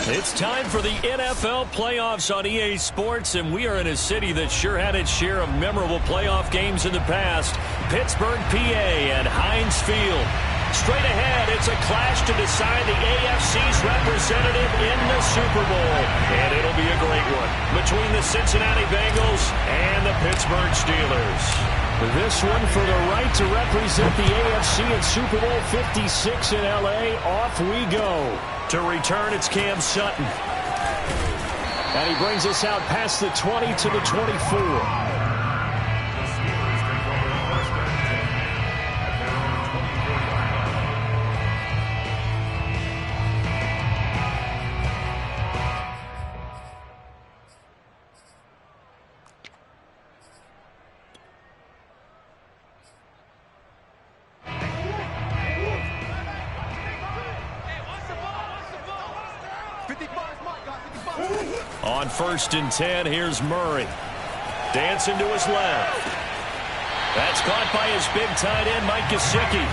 It's time for the NFL playoffs on EA Sports, and we are in a city that sure had its share of memorable playoff games in the past. Pittsburgh, PA, and Heinz Field. Straight ahead, it's a clash to decide the AFC's representative in the Super Bowl. And it'll be a great one between the Cincinnati Bengals and the Pittsburgh Steelers. This one for the right to represent the AFC in Super Bowl 56 in L.A. Off we go. To return, it's Cam Sutton. And he brings us out past the 20 to the 24. On 1st and 10, here's Murray. Dancing to his left. That's caught by his big tight end, Mike Gesicki.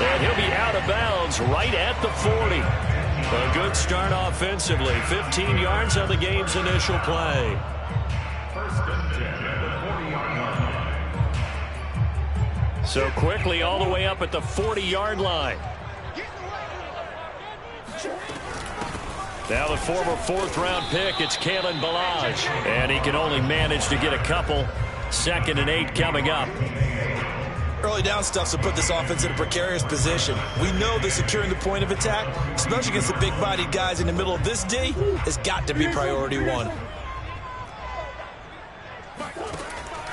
And he'll be out of bounds right at the 40. A good start offensively. 15 yards on the game's initial play. So quickly all the way up at the 40-yard line. Now the former 4th-round pick, it's Kalen Ballage. And he can only manage to get a couple. 2nd and 8 coming up. Early down stuff to put this offense in a precarious position. We know that securing the point of attack, especially against the big-bodied guys in the middle of this D, has got to be priority one.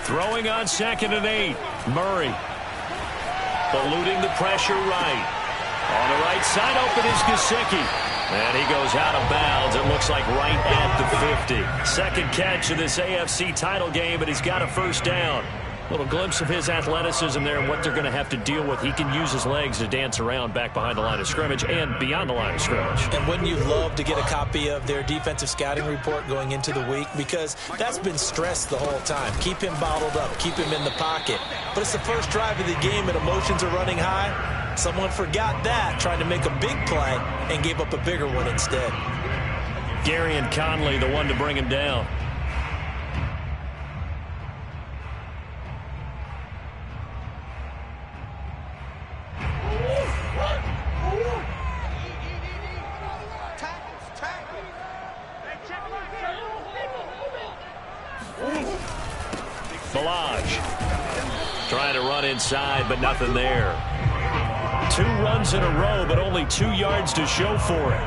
Throwing on 2nd and 8. Murray. Eluding the pressure right. On the right side, open is Gesicki. And he goes out of bounds, it looks like right at the 50. Second catch of this AFC title game, and he's got a first down. A little glimpse of his athleticism there and what they're going to have to deal with. He can use his legs to dance around back behind the line of scrimmage and beyond the line of scrimmage. And wouldn't you love to get a copy of their defensive scouting report going into the week? Because that's been stressed the whole time. Keep him bottled up. Keep him in the pocket. But it's the first drive of the game and emotions are running high. Someone forgot that, trying to make a big play, and gave up a bigger one instead. Gary and Conley, the one to bring him down. Ballage trying to run inside, but nothing there. 2 runs in a row, but only 2 yards to show for it.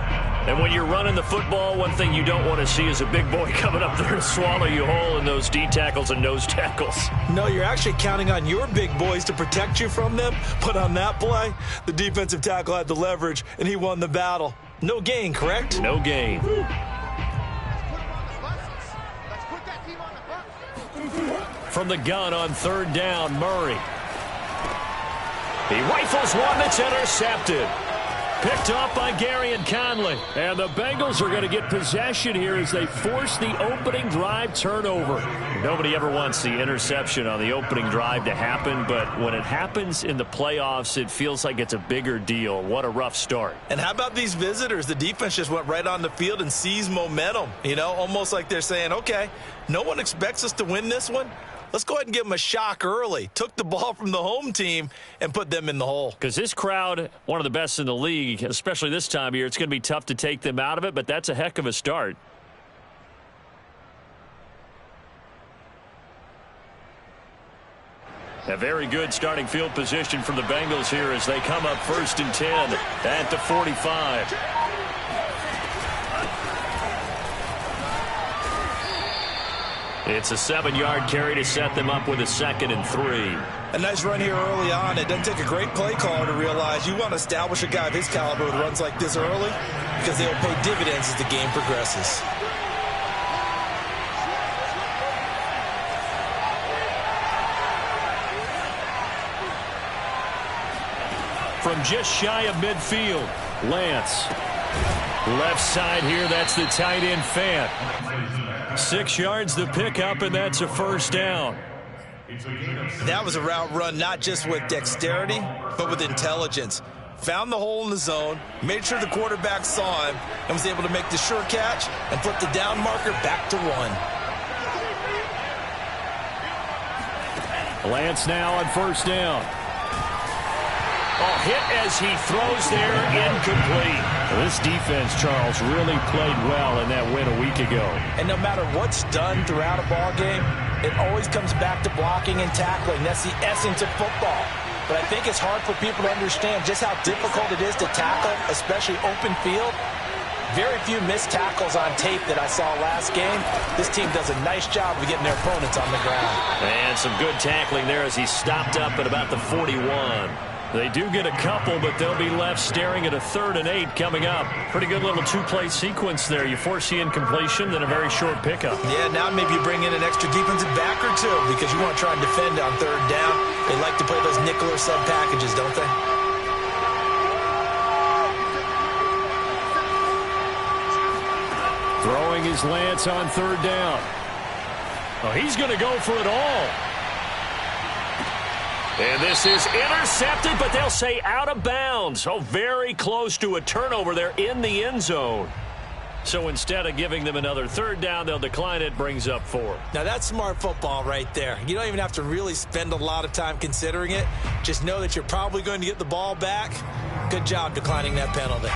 And when you're running the football, one thing you don't want to see is a big boy coming up there to swallow you whole in those D tackles and nose tackles. No, you're actually counting on your big boys to protect you from them. But on that play, the defensive tackle had the leverage, and he won the battle. No gain, correct? No gain. From the gun on 3rd down, Murray. He rifles one that's intercepted. Picked off by Gary and Conley. And the Bengals are going to get possession here as they force the opening drive turnover. Nobody ever wants the interception on the opening drive to happen, but when it happens in the playoffs, it feels like it's a bigger deal. What a rough start. And how about these visitors? The defense just went right on the field and seized momentum. You know, almost like they're saying, okay, no one expects us to win this one. Let's go ahead and give them a shock early. Took the ball from the home team and put them in the hole. Because this crowd, one of the best in the league, especially this time of year, it's going to be tough to take them out of it, but that's a heck of a start. A very good starting field position for the Bengals here as they come up 1st and 10 at the 45. It's a 7-yard carry to set them up with a 2nd and 3. A nice run here early on. It doesn't take a great play caller to realize you want to establish a guy of his caliber with runs like this early because they'll pay dividends as the game progresses. From just shy of midfield, Lance. Left side here, that's the tight end Fant. 6 yards the pickup, and that's a first down. That was a route run not just with dexterity, but with intelligence. found the hole in the zone, made sure the quarterback saw him, and was able to make the sure catch and put the down marker back to 1. Lance now on first down. Oh, hit as he throws there, incomplete. Well, this defense, Charles, really played well in that win a week ago. And no matter what's done throughout a ball game, it always comes back to blocking and tackling. That's the essence of football. But I think it's hard for people to understand just how difficult it is to tackle, especially open field. Very few missed tackles on tape that I saw last game. This team does a nice job of getting their opponents on the ground. And some good tackling there as he stopped up at about the 41. They do get a couple, but they'll be left staring at a 3rd and 8 coming up. Pretty good little 2-play sequence there. You force the incompletion, then a very short pickup. Yeah, now maybe you bring in an extra defensive back or two because you want to try and defend on 3rd down. They like to play those nickel or sub packages, don't they? Throwing his Lance on 3rd down. Oh, he's going to go for it all. And this is intercepted, but they'll say out of bounds. Oh, very close to a turnover there in the end zone. So instead of giving them another 3rd down, they'll decline it, brings up 4. Now, that's smart football right there. You don't even have to really spend a lot of time considering it. Just know that you're probably going to get the ball back. Good job declining that penalty.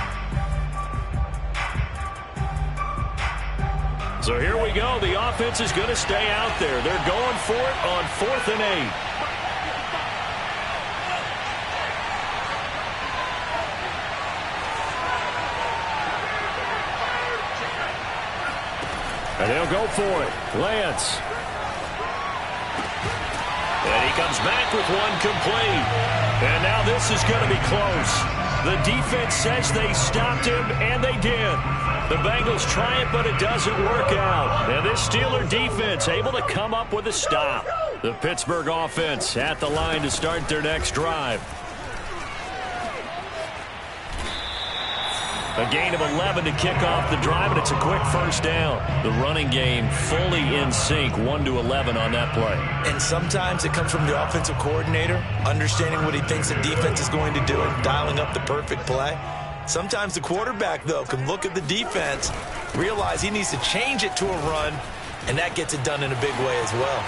So here we go. The offense is going to stay out there. They're going for it on 4th and 8. And they'll go for it. Lance. And he comes back with one complete. And now this is going to be close. The defense says they stopped him, and they did. The Bengals try it, but it doesn't work out. And this Steeler defense able to come up with a stop. The Pittsburgh offense at the line to start their next drive. A gain of 11 to kick off the drive, and it's a quick first down. The running game fully in sync, 1-11 on that play. And sometimes it comes from the offensive coordinator, understanding what he thinks the defense is going to do and dialing up the perfect play. Sometimes the quarterback, though, can look at the defense, realize he needs to change it to a run, and that gets it done in a big way as well.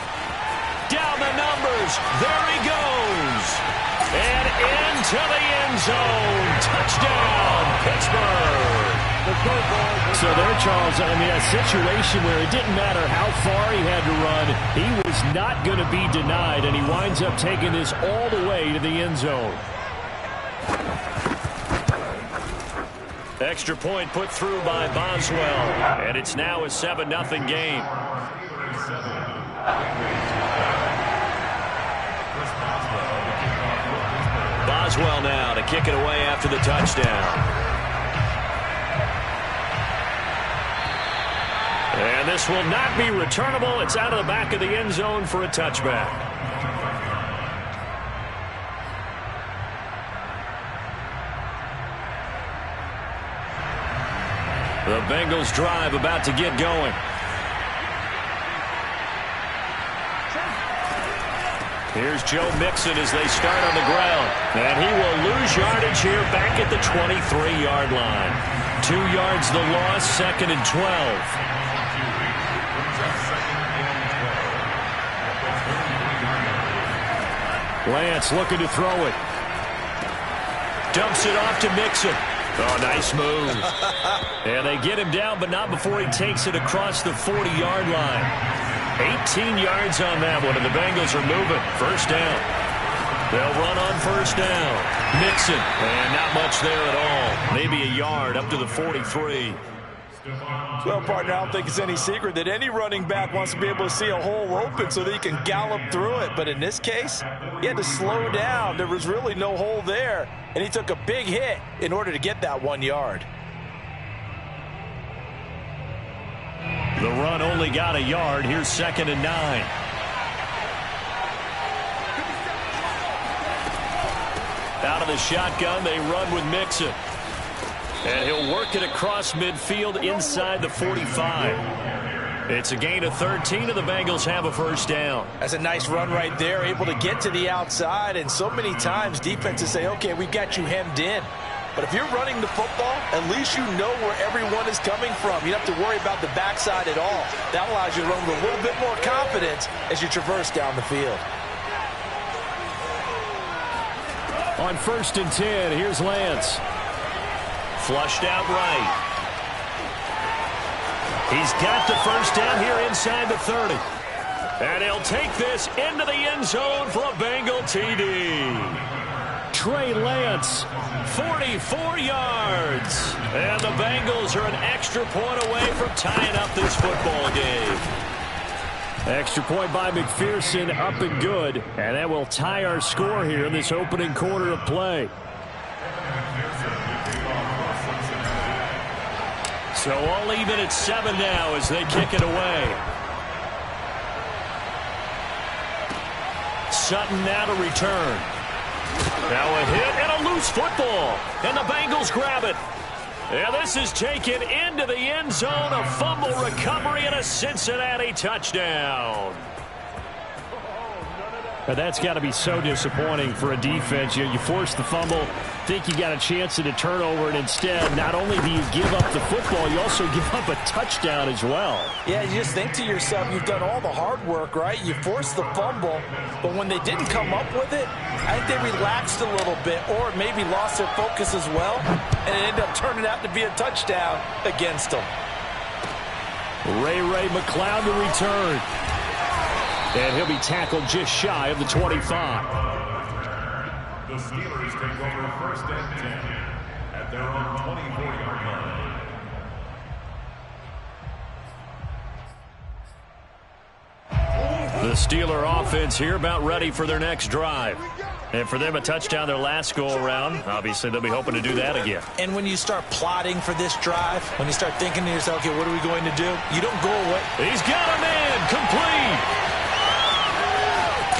Down the numbers. There he goes. And into the end zone. Touchdown, Pittsburgh. So there, Charles, I mean, a situation where it didn't matter how far he had to run. He was not going to be denied, and he winds up taking this all the way to the end zone. Extra point put through by Boswell, and it's now a 7-0 game. Boswell now to kick it away after the touchdown. And this will not be returnable. It's out of the back of the end zone for a touchback. The Bengals drive about to get going. Here's Joe Mixon as they start on the ground. And he will lose yardage here back at the 23-yard line. 2 yards the loss, 2nd and 12. Lance looking to throw it. Dumps it off to Mixon. Oh, nice move. And they get him down, but not before he takes it across the 40-yard line. 18 yards on that one, and the Bengals are moving. First down. They'll run on first down. Mixon, and not much there at all. Maybe a yard up to the 43. Well, partner, I don't think it's any secret that any running back wants to be able to see a hole open so that he can gallop through it. But in this case, he had to slow down. There was really no hole there, and he took a big hit in order to get that 1 yard. The run only got a yard. Here's 2nd and 9. Out of the shotgun, they run with Mixon. And he'll work it across midfield inside the 45. It's a gain of 13, and the Bengals have a first down. That's a nice run right there, able to get to the outside. And so many times defenses say, okay, we've got you hemmed in. But if you're running the football, at least you know where everyone is coming from. You don't have to worry about the backside at all. That allows you to run with a little bit more confidence as you traverse down the field. On 1st and 10, here's Lance. Flushed out right. He's got the first down here inside the 30. And he'll take this into the end zone for a Bengal TD. Trey Lance, 44 yards. And the Bengals are an extra point away from tying up this football game. Extra point by McPherson, up and good. And that will tie our score here in this opening quarter of play. So all even at 7 now as they kick it away. Sutton now to return. Now a hit and a loose football. And the Bengals grab it. And this is taken into the end zone. A fumble recovery and a Cincinnati touchdown. But that's got to be so disappointing for a defense. You force the fumble, think you got a chance at a turnover, and instead, not only do you give up the football, you also give up a touchdown as well. Yeah, you just think to yourself, you've done all the hard work, right? You forced the fumble, but when they didn't come up with it, I think they relaxed a little bit or maybe lost their focus as well, and it ended up turning out to be a touchdown against them. Ray McLeod to return. And he'll be tackled just shy of the 25. The Steelers take over 1st and 10 at their own 24-yard line. The Steeler offense here about ready for their next drive. And for them, a touchdown their last go-around. Obviously, they'll be hoping to do that again. And when you start plotting for this drive, when you start thinking to yourself, okay, what are we going to do? You don't go away. He's got a man complete.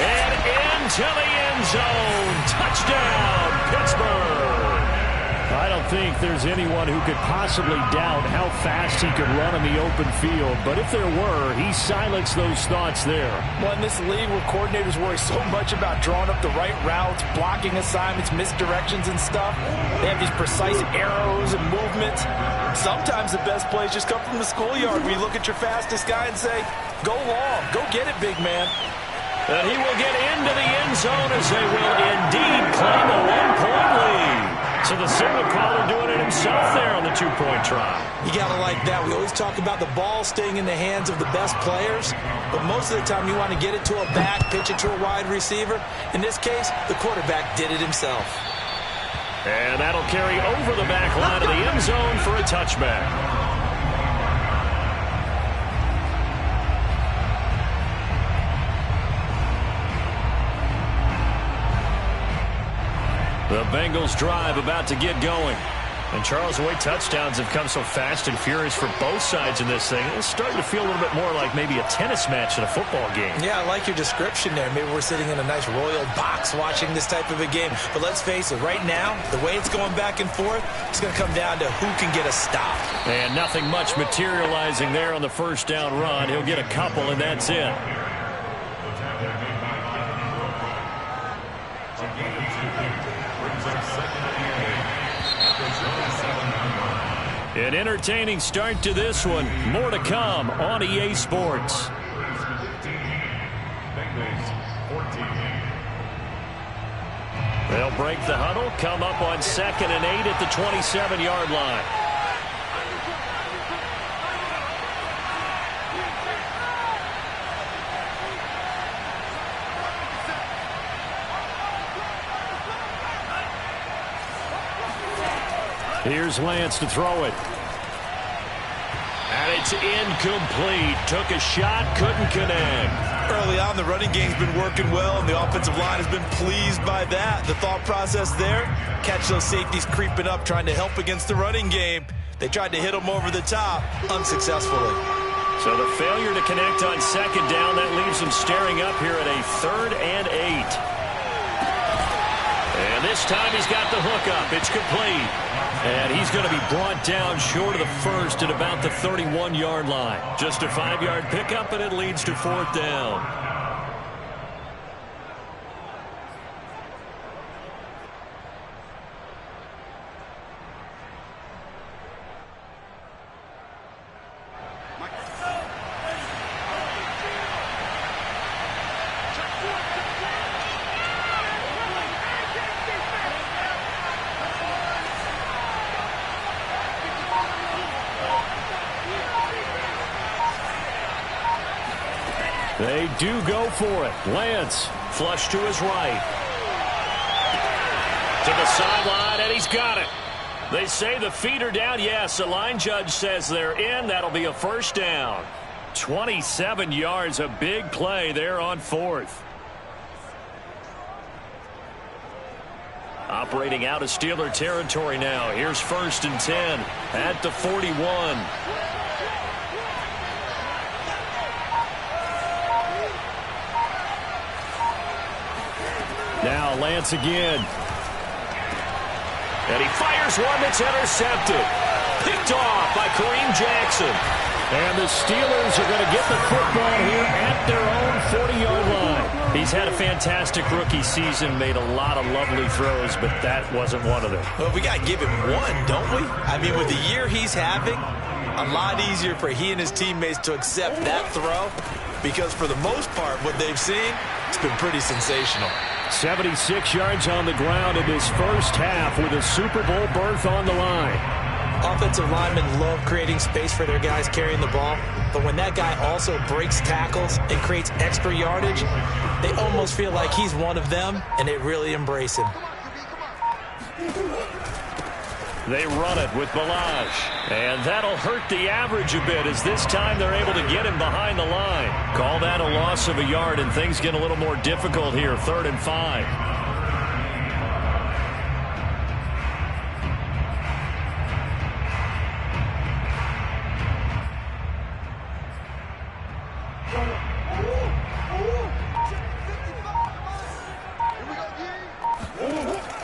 And into the end zone. Touchdown, Pittsburgh. I don't think there's anyone who could possibly doubt how fast he could run in the open field. But if there were, he silenced those thoughts there. Well, in this league where coordinators worry so much about drawing up the right routes, blocking assignments, misdirections and stuff, they have these precise arrows and movements. Sometimes the best plays just come from the schoolyard where you look at your fastest guy and say, go long, go get it, big man. And he will get into the end zone as they will indeed claim a one-point lead. So the signal caller doing it himself there on the two-point try. You got to like that. We always talk about the ball staying in the hands of the best players, but most of the time you want to get it to a back, pitch it to a wide receiver. In this case, the quarterback did it himself. And that'll carry over the back line of the end zone for a touchback. The Bengals drive about to get going. And Charles, the way touchdowns have come so fast and furious for both sides in this thing, it's starting to feel a little bit more like maybe a tennis match in a football game. Yeah, I like your description there. Maybe we're sitting in a nice royal box watching this type of a game. But let's face it, right now, the way it's going back and forth, it's going to come down to who can get a stop. And nothing much materializing there on the first down run. He'll get a couple, and that's it. An entertaining start to this one. More to come on EA Sports. They'll break the huddle, come up on 2nd and 8 at the 27-yard line. Here's Lance to throw it. And it's incomplete. Took a shot, couldn't connect. Early on, the running game's been working well, and the offensive line has been pleased by that. The thought process there, catch those safeties creeping up, trying to help against the running game. They tried to hit them over the top, unsuccessfully. So the failure to connect on 2nd down, that leaves them staring up here at a 3rd and 8. And this time he's got the hook up. It's complete. And he's going to be brought down short of the first at about the 31-yard line. Just a 5-yard pickup, and it leads to 4th down. They do go for it. Lance, flush to his right. To the sideline, and he's got it. They say the feet are down. Yes, the line judge says they're in. That'll be a 1st down. 27 yards, a big play there on 4th. Operating out of Steeler territory now. Here's 1st and 10 at the 41. Now Lance again. And he fires one that's intercepted. Picked off by Kareem Jackson. And the Steelers are going to get the football here at their own 40-yard line. He's had a fantastic rookie season, made a lot of lovely throws, but that wasn't one of them. Well, we got to give him one, don't we? I mean, with the year he's having, a lot easier for he and his teammates to accept that throw, because for the most part, what they've seen, it's been pretty sensational. 76 yards on the ground in his first half with a Super Bowl berth on the line. Offensive linemen love creating space for their guys carrying the ball, but when that guy also breaks tackles and creates extra yardage, they almost feel like he's one of them, and they really embrace him. They run it with Balaj. And that'll hurt the average a bit as this time they're able to get him behind the line. Call that a loss of a yard, and things get a little more difficult here. 3rd and 5.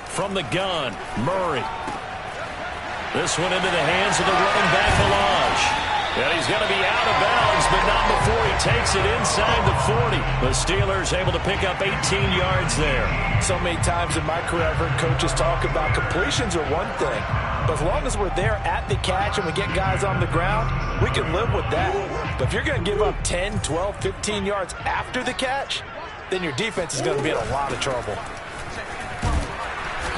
From the gun, Murray. This one into the hands of the running back, Balaj. And he's going to be out of bounds, but not before he takes it inside the 40. The Steelers able to pick up 18 yards there. So many times in my career, I've heard coaches talk about completions are one thing. But as long as we're there at the catch and we get guys on the ground, we can live with that. But if you're going to give up 10, 12, 15 yards after the catch, then your defense is going to be in a lot of trouble.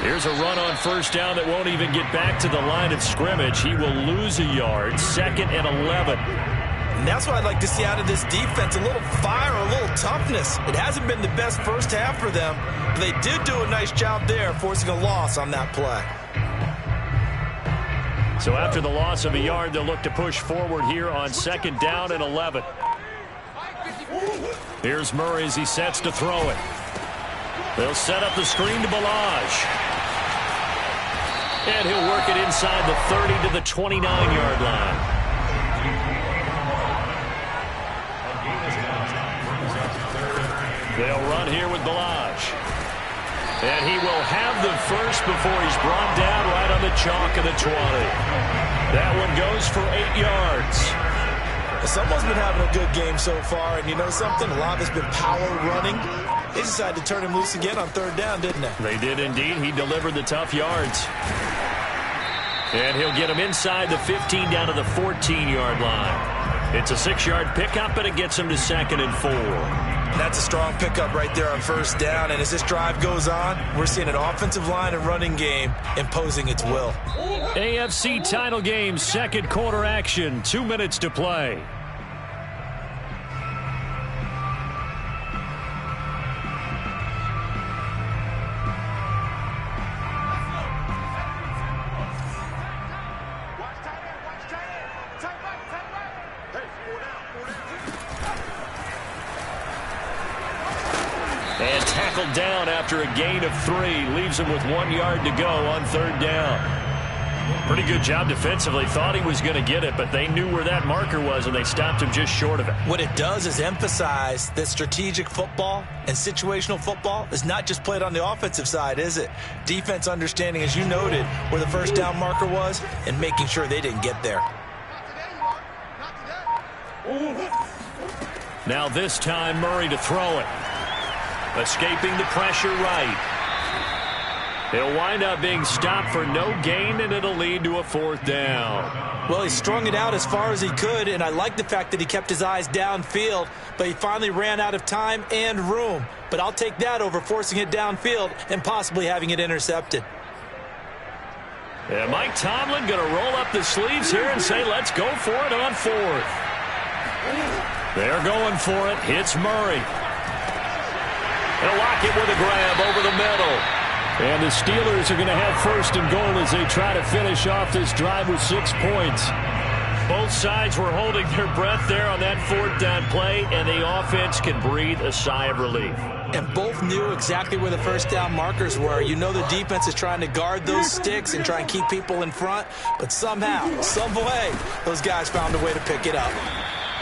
Here's a run on 1st down that won't even get back to the line of scrimmage. He will lose a yard. 2nd and 11. And that's what I'd like to see out of this defense, a little fire, a little toughness. It hasn't been the best first half for them, but they did do a nice job there, forcing a loss on that play. So after the loss of a yard, they'll look to push forward here on 2nd down and 11. Here's Murray as he sets to throw it. They'll set up the screen to Balaj. And he'll work it inside the 30 to the 29-yard line. They'll run here with Balaj. And he will have the first before he's brought down right on the chalk of the 20. That one goes for 8 yards. Someone's been having a good game so far, and you know something? A lot of it's been power running. They decided to turn him loose again on 3rd down, didn't they? They did indeed. He delivered the tough yards. And he'll get him inside the 15 down to the 14-yard line. It's a 6-yard pickup, and it gets him to 2nd and 4. That's a strong pickup right there on 1st down. And as this drive goes on, we're seeing an offensive line and running game imposing its will. AFC title game, 2nd quarter action. 2 minutes to play. And tackled down after a gain of 3. Leaves him with 1 yard to go on 3rd down. Pretty good job defensively. Thought he was going to get it, but they knew where that marker was, and they stopped him just short of it. What it does is emphasize that strategic football and situational football is not just played on the offensive side, is it? Defense understanding, as you noted, where the first down marker was and making sure they didn't get there. Now this time, Murray to throw it. Escaping the pressure right. He'll wind up being stopped for no gain, and it'll lead to a 4th down. Well, he strung it out as far as he could, and I like the fact that he kept his eyes downfield, but he finally ran out of time and room. But I'll take that over forcing it downfield and possibly having it intercepted. And Mike Tomlin going to roll up the sleeves here and say, let's go for it on 4th. They're going for it. Hits Murray. He'll lock it with a grab over the middle. And the Steelers are going to have 1st and goal as they try to finish off this drive with 6 points. Both sides were holding their breath there on that 4th down play, and the offense can breathe a sigh of relief. And both knew exactly where the first down markers were. You know the defense is trying to guard those sticks and try and keep people in front, but somehow, some way, those guys found a way to pick it up.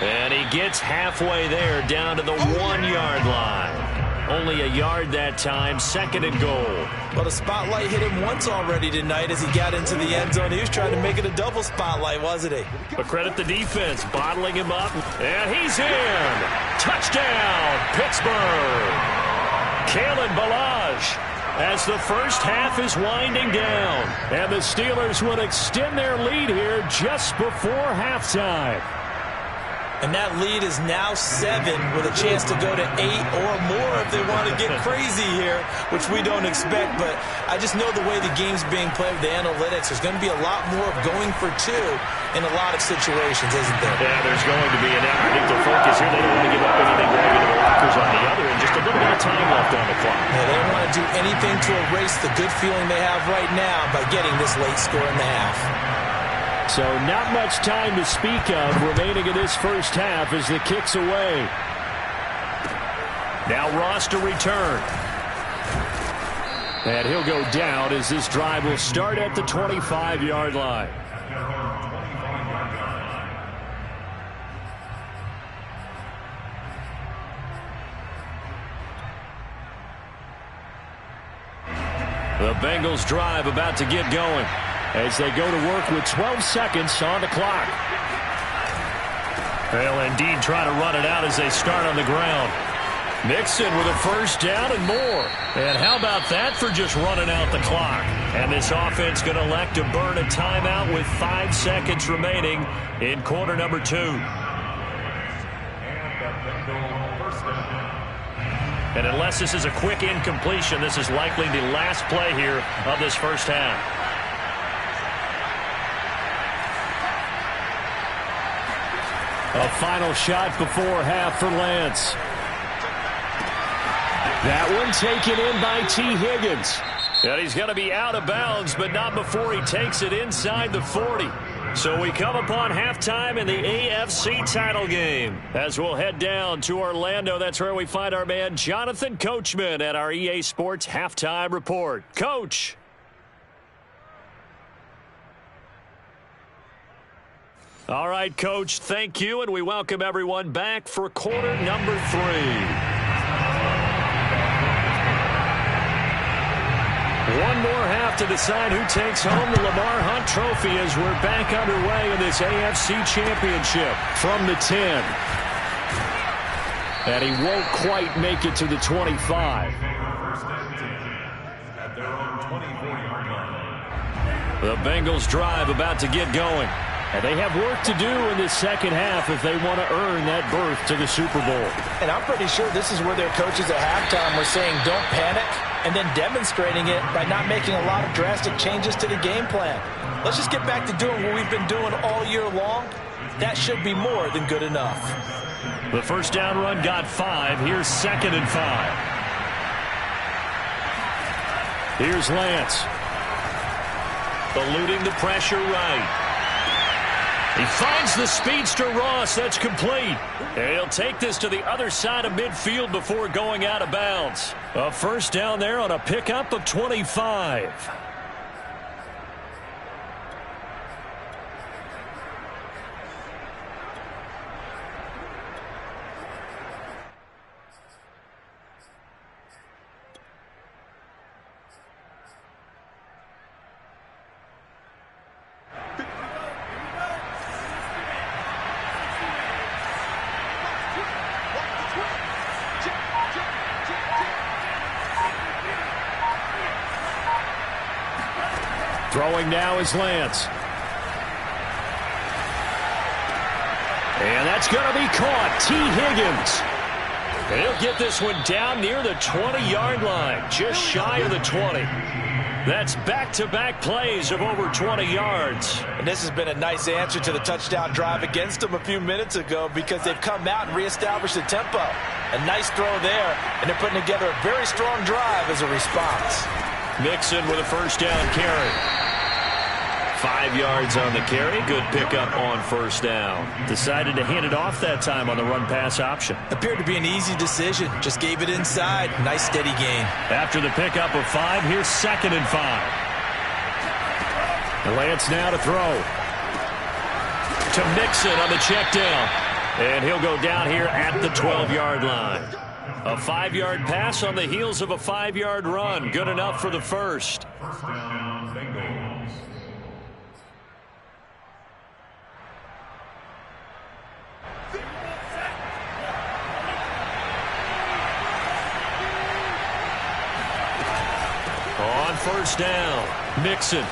And he gets halfway there, down to the 1-yard line. Only a yard that time, 2nd and goal. Well, the spotlight hit him once already tonight as he got into the end zone. He was trying to make it a double spotlight, wasn't he? But credit the defense, bottling him up. And he's in. Touchdown, Pittsburgh. Kalen Ballage as the first half is winding down. And the Steelers will extend their lead here just before halftime. And that lead is now 7 with a chance to go to 8 or more if they want to get crazy here, which we don't expect. But I just know the way the game's being played with the analytics, there's going to be a lot more of going for 2 in a lot of situations, isn't there? Yeah, there's going to be. And I think their focus here, they don't want to give up anything grabbing to the lockers on the other, and just a little bit of time left on the clock. Yeah, they don't want to do anything to erase the good feeling they have right now by getting this late score in the half. So not much time to speak of remaining in this first half as the kick's away. Now Ross to return. And he'll go down as this drive will start at the 25-yard line. The Bengals drive about to get going as they go to work with 12 seconds on the clock. They'll indeed try to run it out as they start on the ground. Mixon with a first down and more. And how about that for just running out the clock? And this offense going to elect to burn a timeout with 5 seconds remaining in quarter number 2. And unless this is a quick incompletion, this is likely the last play here of this first half. A final shot before half for Lance. That one taken in by T. Higgins. And he's going to be out of bounds, but not before he takes it inside the 40. So we come upon halftime in the AFC title game. As we'll head down to Orlando, that's where we find our man Jonathan Coachman at our EA Sports Halftime Report. Coach. All right, Coach, thank you, and we welcome everyone back for quarter number 3. One more half to decide who takes home the Lamar Hunt Trophy as we're back underway in this AFC Championship from the 10. And he won't quite make it to the 25. The Bengals drive about to get going. And they have work to do in this second half if they want to earn that berth to the Super Bowl. And I'm pretty sure this is where their coaches at halftime were saying don't panic, and then demonstrating it by not making a lot of drastic changes to the game plan. Let's just get back to doing what we've been doing all year long. That should be more than good enough. The first down run got 5. Here's 2nd and 5. Here's Lance. Eluding the pressure right. He finds the speedster Ross. That's complete. And he'll take this to the other side of midfield before going out of bounds. A first down there on a pickup of 25. Throwing now is Lance. And that's going to be caught. T. Higgins. And he'll get this one down near the 20-yard line, just shy of the 20. That's back-to-back plays of over 20 yards. And this has been a nice answer to the touchdown drive against them a few minutes ago because they've come out and reestablished the tempo. A nice throw there, and they're putting together a very strong drive as a response. Mixon with a first down carry. 5 yards on the carry. Good pickup on first down. Decided to hand it off that time on the run-pass option. Appeared to be an easy decision. Just gave it inside. Nice steady gain. After the pickup of 5, here's 2nd and 5. Lance now to throw. To Mixon on the check down. And he'll go down here at the 12-yard line. A 5-yard pass on the heels of a 5-yard run. Good enough for the first. First down, Bengals. On first down, Mixon.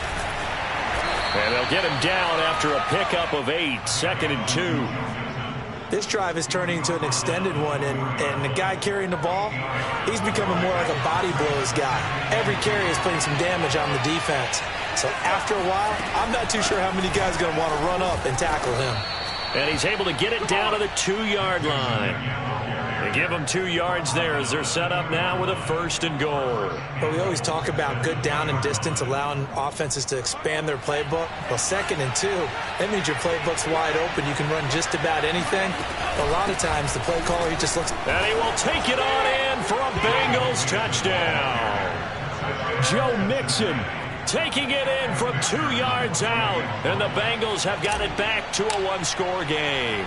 And they'll get him down after a pickup of 8, 2nd and 2. This drive is turning into an extended one, and the guy carrying the ball, he's becoming more like a body blows guy. Every carry is putting some damage on the defense. So after a while, I'm not too sure how many guys are going to want to run up and tackle him. And he's able to get it down to the 2-yard line. They give him 2 yards there as they're set up now with a 1st and goal. But we always talk about good down and distance, allowing offenses to expand their playbook. Well, 2nd and 2, that means your playbook's wide open. You can run just about anything. But a lot of times, the play caller, he just looks. And he will take it on in for a Bengals touchdown. Joe Mixon taking it in from 2 yards out. And the Bengals have got it back to a 1-score game.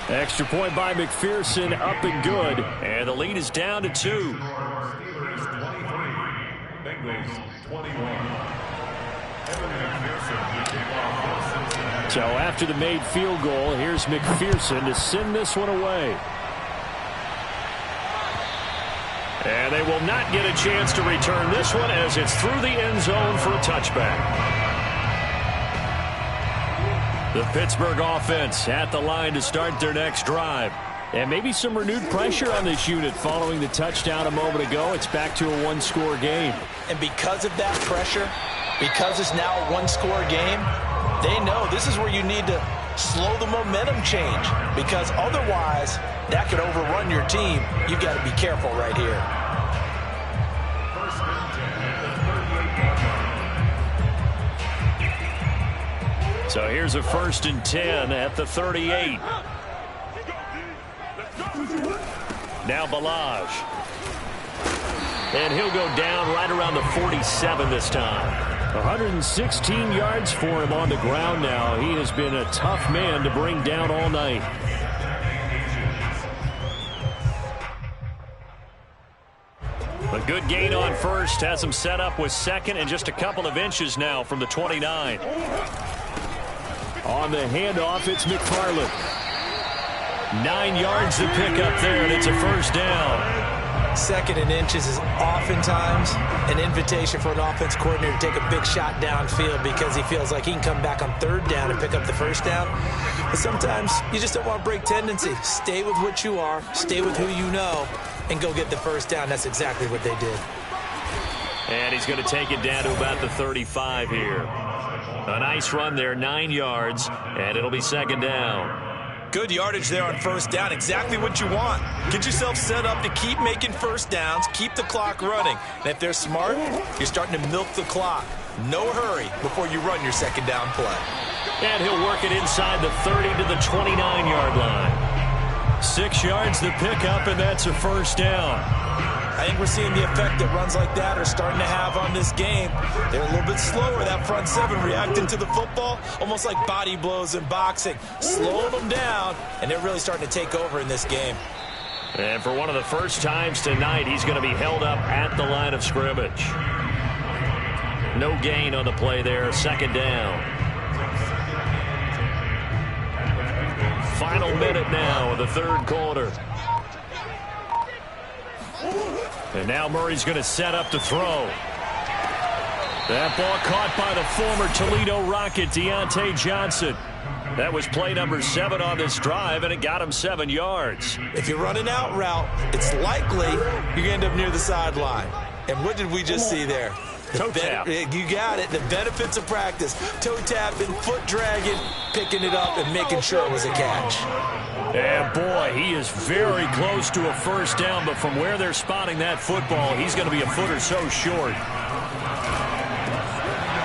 Extra point by McPherson, up and good. And the lead is down to 2. Steelers 23, Bengals 21. So after the made field goal, here's McPherson to send this one away. And they will not get a chance to return this one as it's through the end zone for a touchback. The Pittsburgh offense at the line to start their next drive. And maybe some renewed pressure on this unit following the touchdown a moment ago. It's back to a 1-score game. And because of that pressure, because it's now a 1-score game, they know this is where you need to slow the momentum change. Because otherwise, that could overrun your team. You've got to be careful right here. So here's a 1st and 10 at the 38. Now Balazs. And he'll go down right around the 47 this time. 116 yards for him on the ground now. He has been a tough man to bring down all night. A good gain on first has him set up with 2nd and just a couple of inches now from the 29. On the handoff, it's McFarland. 9 yards to pick up there, and it's a 1st down. 2nd and inches is oftentimes an invitation for an offense coordinator to take a big shot downfield because he feels like he can come back on 3rd down and pick up the 1st down. But sometimes you just don't want to break tendency. Stay with what you are, stay with who you know, and go get the 1st down. That's exactly what they did. And he's going to take it down to about the 35 here. A nice run there, 9 yards, and it'll be 2nd down. Good yardage there on 1st down, exactly what you want. Get yourself set up to keep making 1st downs, keep the clock running. And if they're smart, you're starting to milk the clock. No hurry before you run your 2nd down play. And he'll work it inside the 30 to the 29-yard line. 6 yards to pick up, and that's a 1st down. I think we're seeing the effect that runs like that are starting to have on this game. They're a little bit slower, that front 7, reacting to the football, almost like body blows in boxing. Slowing them down, and they're really starting to take over in this game. And for one of the first times tonight, he's going to be held up at the line of scrimmage. No gain on the play there, 2nd down. Final minute now of the 3rd quarter. And now Murray's going to set up to throw. That ball caught by the former Toledo Rocket, Deontay Johnson. That was play number 7 on this drive, and it got him 7 yards. If you're running out route, it's likely you're going to end up near the sideline. And what did we just see there? Toe tap. You got it. The benefits of practice. Toe tapping, foot dragging, picking it up, and making sure it was a catch. And boy, he is very close to a first down, but from where they're spotting that football, he's going to be a foot or so short.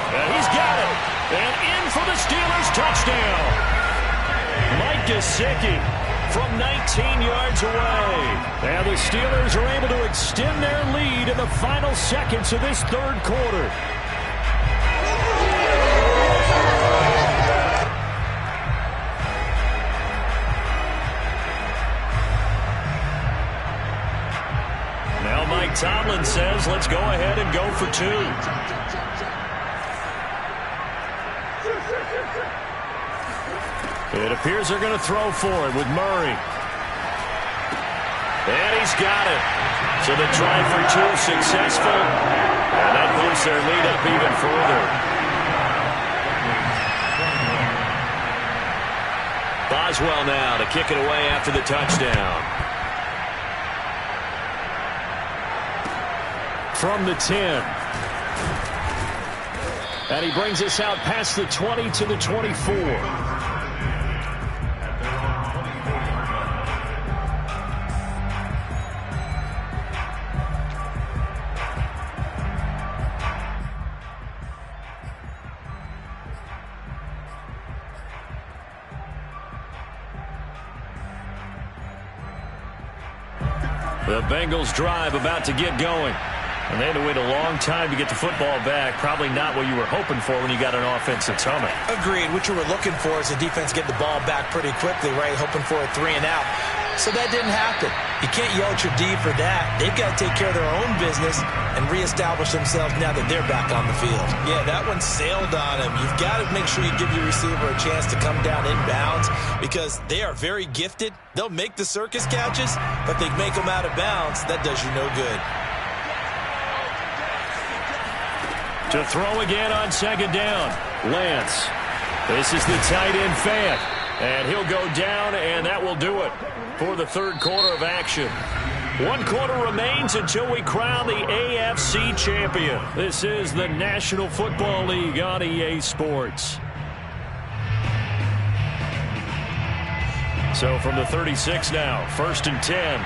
And he's got it. And in for the Steelers touchdown. Mike Gesicki from 19 yards away. And the Steelers are able to extend their lead in the final seconds of this third quarter. Now Mike Tomlin says, let's go ahead and go for 2. It appears they're going to throw for it with Murray. And he's got it. So the try for 2 successful. And that moves their lead up even further. Boswell now to kick it away after the touchdown. From the 10. And he brings us out past the 20 to the 24. The Bengals drive about to get going. And they had to wait a long time to get the football back. Probably not what you were hoping for when you got an offense that's humming. Agreed. What you were looking for is the defense get the ball back pretty quickly, right? Hoping for a 3 and out. So that didn't happen. You can't yell at your D for that. They've got to take care of their own business and reestablish themselves now that they're back on the field. Yeah, that one sailed on him. You've got to make sure you give your receiver a chance to come down inbounds because they are very gifted. They'll make the circus catches, but they make them out of bounds. That does you no good. To throw again on second down, Lance. This is the tight end Fant. And he'll go down, and that will do it for the third quarter of action. 1 quarter remains until we crown the AFC champion. This is the National Football League on EA Sports. So from the 36 now, 1st and 10.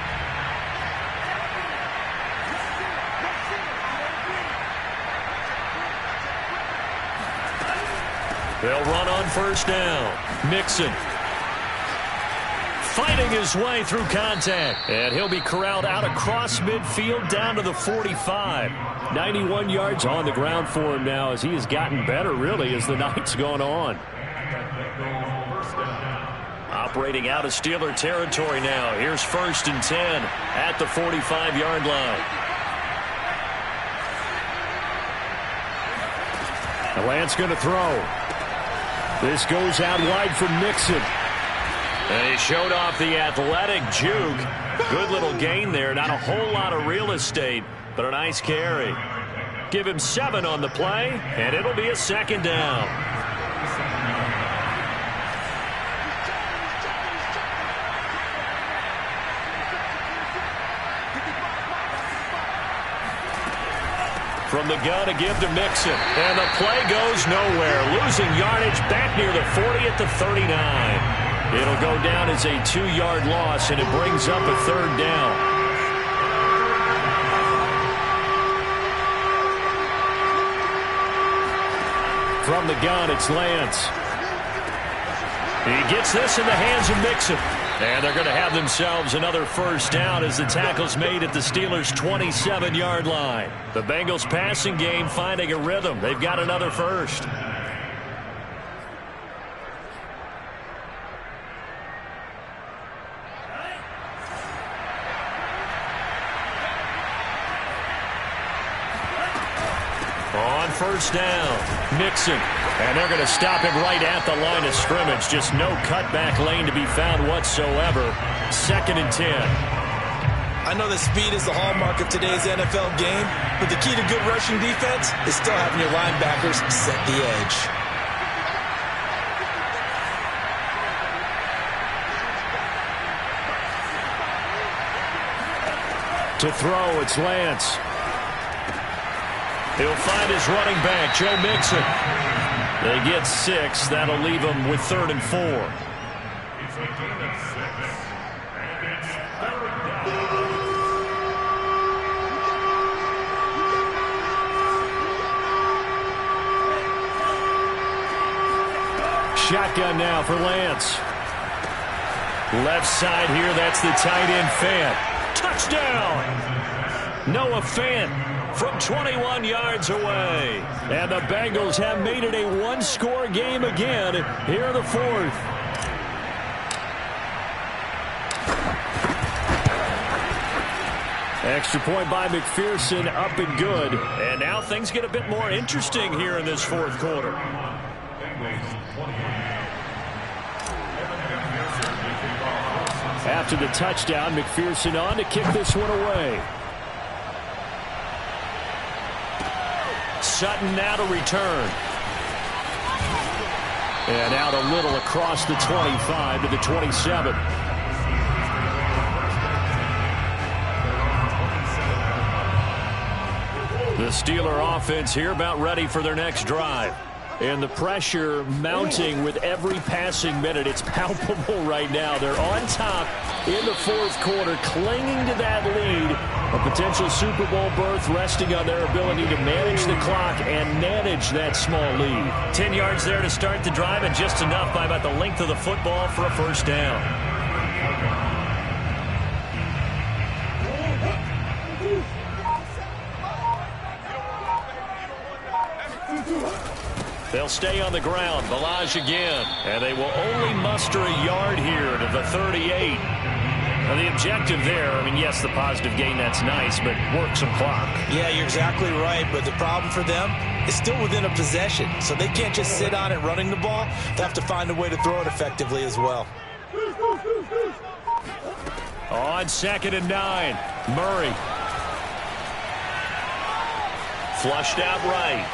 They'll run on first down. Mixon fighting his way through contact. And he'll be corralled out across midfield down to the 45. 91 yards on the ground for him now as he has gotten better, really, as the night's gone on. Operating out of Steeler territory now. Here's 1st and 10 at the 45-yard line. The Lance going to throw. This goes out wide for Mixon. And he showed off the athletic juke. Good little gain there. Not a whole lot of real estate, but a nice carry. Give him 7 on the play, and it'll be a 2nd down. From the gun to give to Mixon. And the play goes nowhere. Losing yardage back near the 40 at the 39. It'll go down as a 2-yard loss, and it brings up a 3rd down. From the gun, it's Lance. He gets this in the hands of Mixon. And they're going to have themselves another first down as the tackle's made at the Steelers' 27-yard line. The Bengals passing game finding a rhythm. They've got another first. On first down, Mixon. And they're going to stop him right at the line of scrimmage. Just no cutback lane to be found whatsoever. 2nd and 10. I know that speed is the hallmark of today's NFL game, but the key to good rushing defense is still having your linebackers set the edge. To throw, it's Lance. He'll find his running back, Joe Mixon. They get 6. That'll leave them with 3rd and 4. It's a game of 6, and it's 3rd down. Shotgun now for Lance. Left side here, that's the tight end Fant. Touchdown! Noah Fant from 21 yards away. And the Bengals have made it a one-score game again here in the 4th. Extra point by McPherson, up and good. And now things get a bit more interesting here in this 4th quarter. After the touchdown, McPherson on to kick this one away. Sutton now to return. And out a little across the 25 to the 27. The Steeler offense here about ready for their next drive. And the pressure mounting with every passing minute. It's palpable right now. They're on top in the 4th quarter, clinging to that lead. A potential Super Bowl berth resting on their ability to manage the clock and manage that small lead. 10 yards there to start the drive, and just enough by about the length of the football for a first down. They'll stay on the ground. Ballage again. And they will only muster a yard here to the 38. Now the objective there, I mean, yes, the positive gain, that's nice, but work some clock. Yeah, you're exactly right, but the problem for them is still within a possession. So they can't just sit on it running the ball. They have to find a way to throw it effectively as well. On 2nd and 9, Murray. Flushed out right.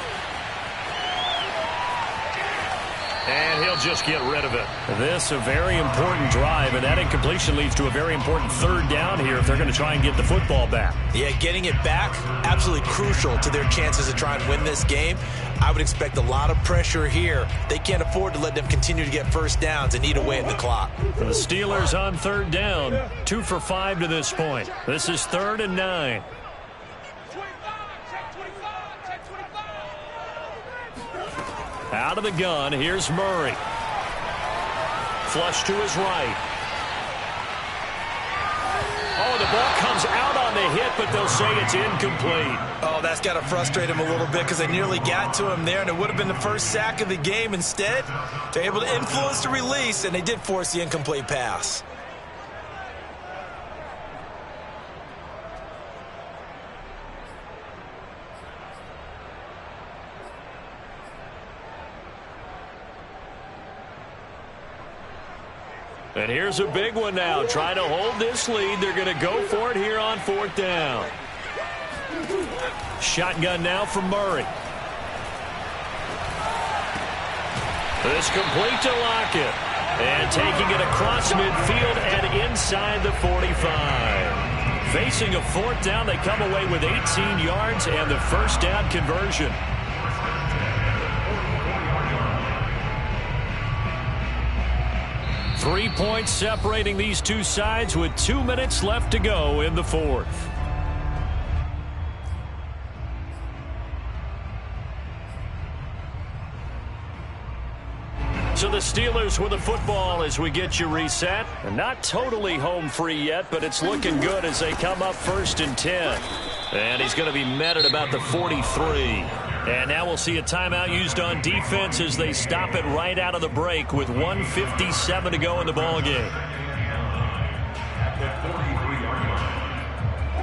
And he'll just get rid of it. This a very important drive, and that incompletion leads to a very important 3rd down here if they're going to try and get the football back. Yeah, getting it back, absolutely crucial to their chances to try and win this game. I would expect a lot of pressure here. They can't afford to let them continue to get first downs and eat away at the clock. For the Steelers on 3rd down, 2 for 5 to this point. This is 3rd and 9. Out of the gun, here's Murray. Flush to his right. Oh, the ball comes out on the hit, but they'll say it's incomplete. Oh, that's got to frustrate him a little bit because they nearly got to him there, and it would have been the first sack of the game. Instead, they're able to influence the release, and they did force the incomplete pass. And here's a big one now. Trying to hold this lead. They're going to go for it here on 4th down. Shotgun now from Murray. This complete to Lockett. And taking it across midfield and inside the 45. Facing a 4th down, they come away with 18 yards and the first down conversion. Three points separating these two sides with 2 minutes left to go in the 4th. So the Steelers with the football as we get you reset. And not totally home free yet, but it's looking good as they come up 1st and 10. And he's going to be met at about the 43. And now we'll see a timeout used on defense as they stop it right out of the break with 1:57 to go in the ballgame.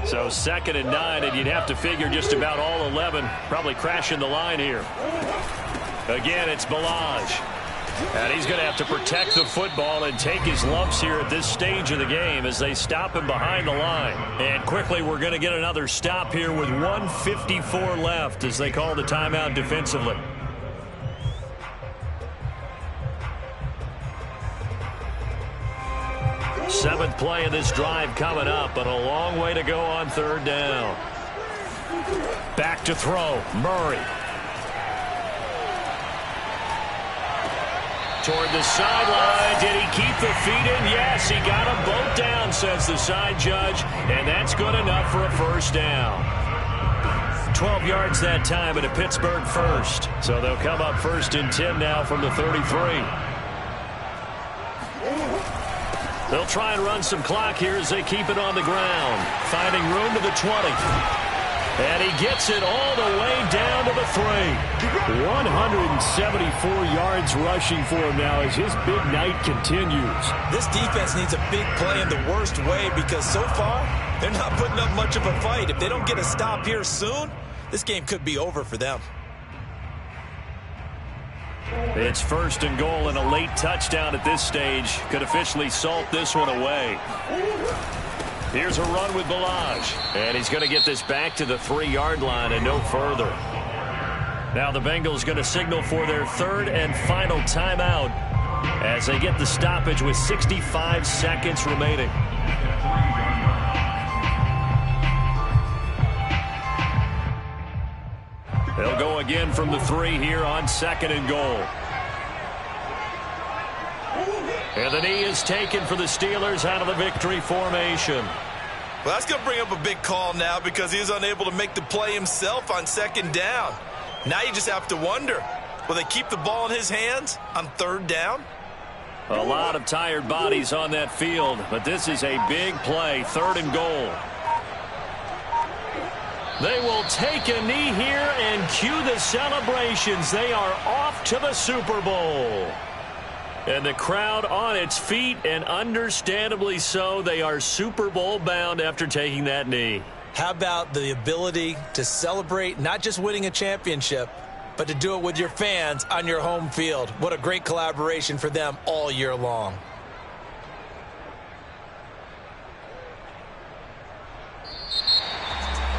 So 2nd and 9, and you'd have to figure just about all 11 probably crashing the line here. Again, it's Ballage. And he's going to have to protect the football and take his lumps here at this stage of the game as they stop him behind the line. And quickly, we're going to get another stop here with 1:54 left as they call the timeout defensively. Seventh play of this drive coming up, but a long way to go on third down. Back to throw, Murray. Toward the sideline. Did he keep the feet in? Yes, he got them both down, says the side judge, and that's good enough for a first down. 12 yards that time and a Pittsburgh first. So they'll come up 1st and 10 now from the 33. They'll try and run some clock here as they keep it on the ground. Finding room to the 20. And he gets it all the way down to the 3. 174 yards rushing for him now as his big night continues. This defense needs a big play in the worst way because so far they're not putting up much of a fight. If they don't get a stop here soon, this game could be over for them. It's 1st and goal and a late touchdown at this stage could officially salt this one away. Here's a run with Balaj. And he's going to get this back to the 3-yard line and no further. Now the Bengals going to signal for their 3rd and final timeout as they get the stoppage with 65 seconds remaining. They'll go again from the 3 here on 2nd and goal. And the knee is taken for the Steelers out of the victory formation. Well, that's going to bring up a big call now because he was unable to make the play himself on 2nd down. Now you just have to wonder, will they keep the ball in his hands on 3rd down? A lot of tired bodies on that field, but this is a big play, 3rd and goal. They will take a knee here and cue the celebrations. They are off to the Super Bowl. And the crowd on its feet, and understandably so. They are Super Bowl bound after taking that knee. How about the ability to celebrate not just winning a championship, but to do it with your fans on your home field? What a great collaboration for them all year long.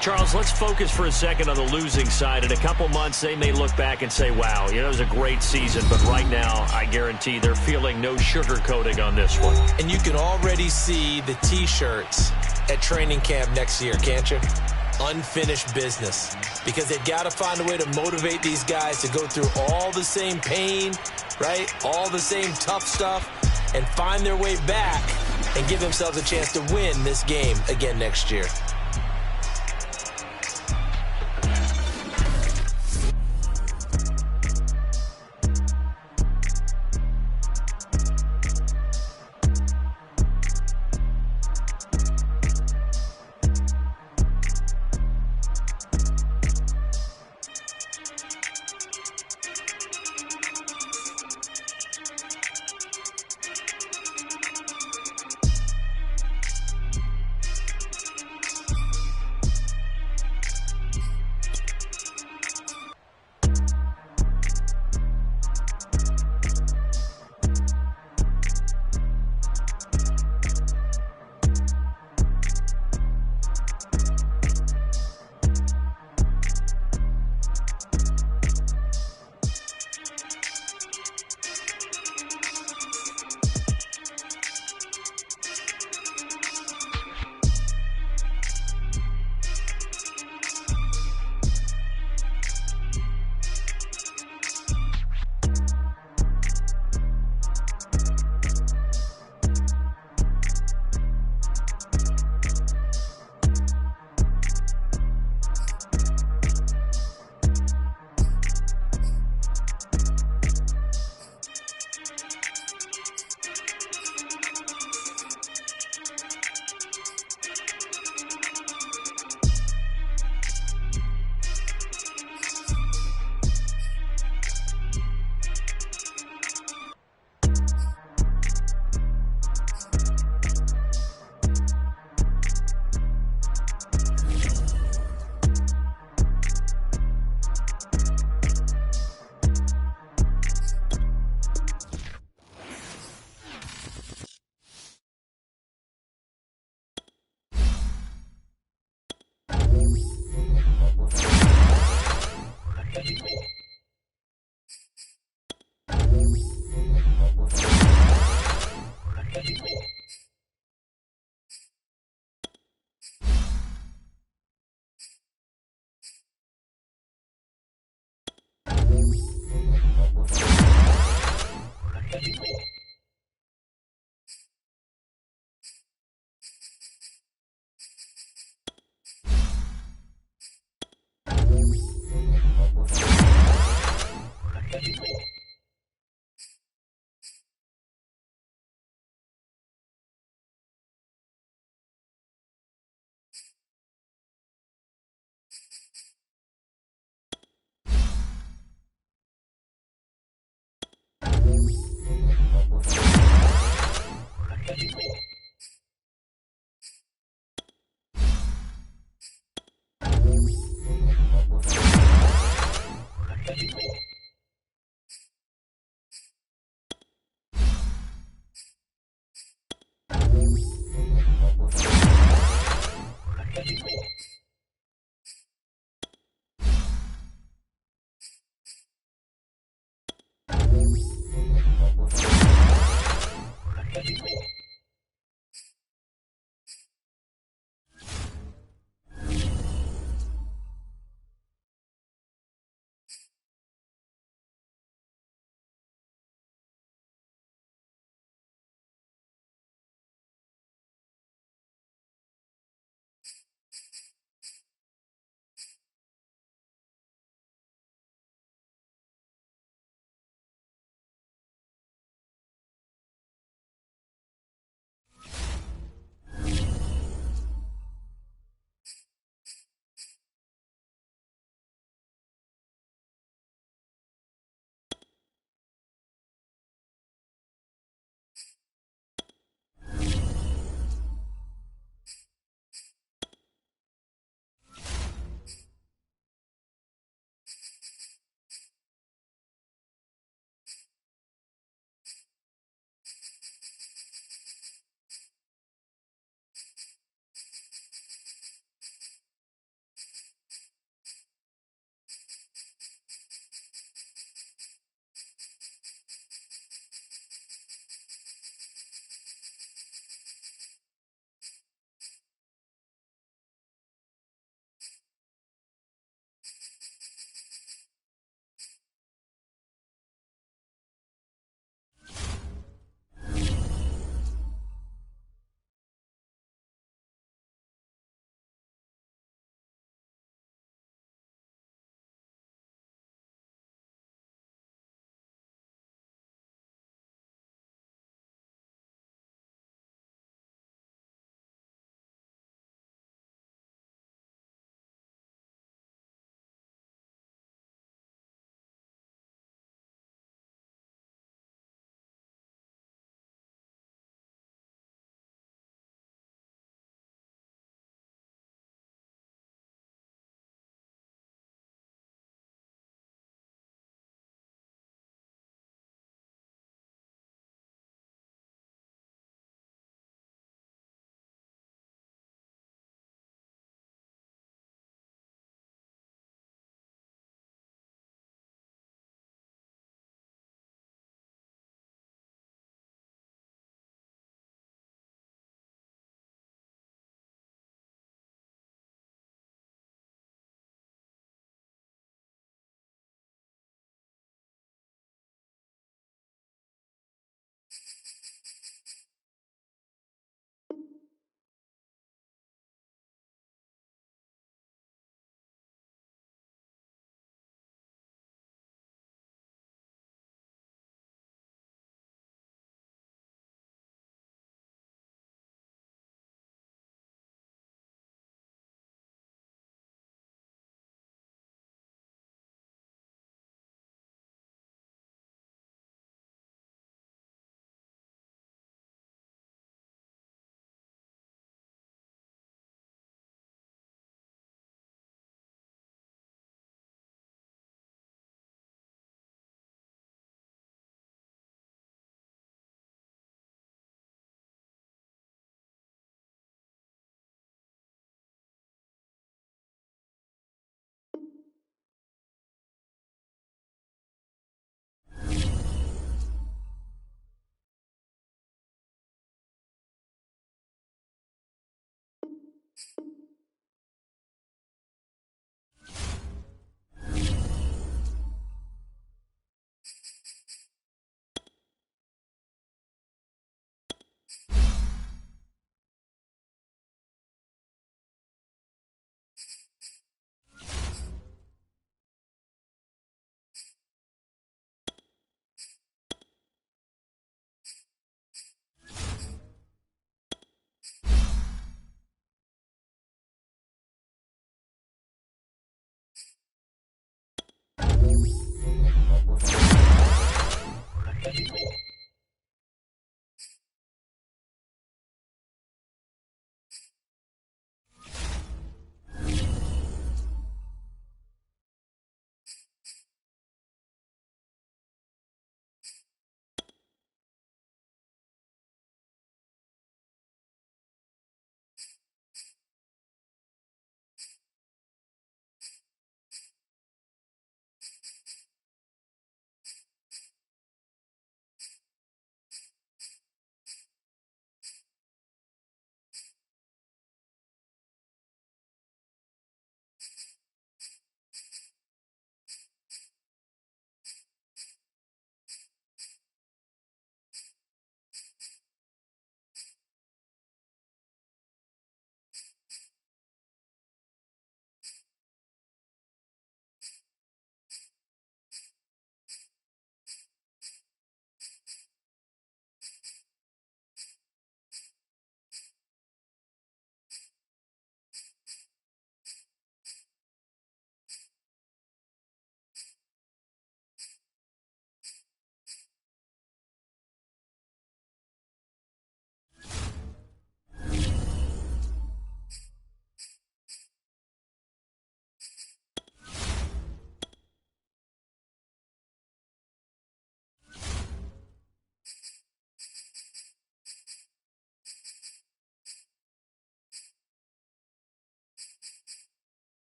Charles, let's focus for a second on the losing side. In a couple months, they may look back and say, wow, it was a great season. But right now, I guarantee they're feeling no sugarcoating on this one. And you can already see the T-shirts at training camp next year, can't you? Unfinished business. Because they've got to find a way to motivate these guys to go through all the same pain, right? All the same tough stuff, and find their way back and give themselves a chance to win this game again next year.